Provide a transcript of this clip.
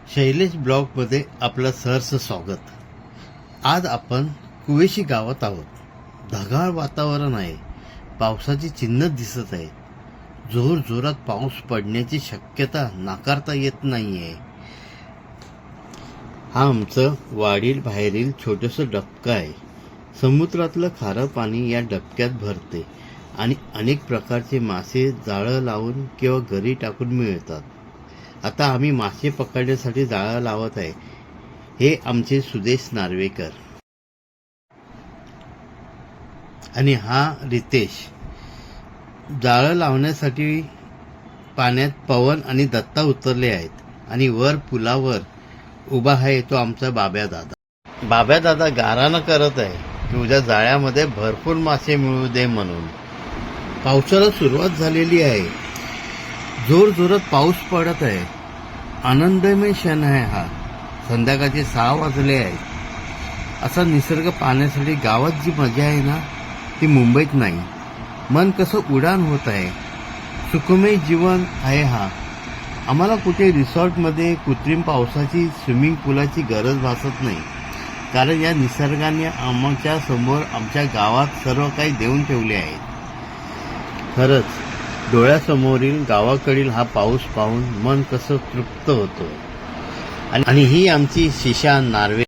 शैलेश ब्लॉगमध्ये आपलं सहर्ष स्वागत। आज आपण कुवेशी गावात आहोत। ढगाळ वातावरण आहे, पावसाची चिन्ह दिसत आहेत। जोरजोरात पाऊस पडण्याची शक्यता नाकारता येत नाहीये। हा आमचं वाडील बाहेरील छोटंसं डबकं आहे। समुद्रातलं खारं पाणी या डबक्यात भरते आणि अनेक प्रकारचे मासे जाळं लावून किंवा घरी टाकून मिळतात। आता आम्ही मासे पकडण्यासाठी जाळं लावत आहे। हे आमचे सुदेश नार्वेकर आणि हा रितेश। जाळं लावण्यासाठी पाण्यात पवन आणि दत्ता उतरले आहेत आणि वर पुलावर उभा आहे तो आमचा बाब्या दादा। बाब्या दादा गारानं करत आहे की उद्या जाळ्यामध्ये भरपूर मासे मिळू दे म्हणून। पावसाला सुरुवात झालेली आहे। जोर जोरात पाऊस पडत आहे। आनंदमय क्षण आहे हा। संध्याकाळचे 6 वाजले आहेत। असा निसर्ग पाहण्यासाठी गावात जी मजा आहे ना ती मुंबईत नाही। मन कसं उडान होत आहे। सुखमय जीवन आहे हा। आम्हाला कुठे रिसॉर्टमध्ये कृत्रिम पावसाची स्विमिंग पूलाची गरज भासत नाही, कारण या निसर्गाने आमच्या समोर आमच्या गावात सर्व काही देऊन ठेवले आहे। खरंच डोळ्यासमोरील गावाकडील हा पाऊस पाहून मन कसं तृप्त होतं। आणि ही आमची शिशा नार्वे।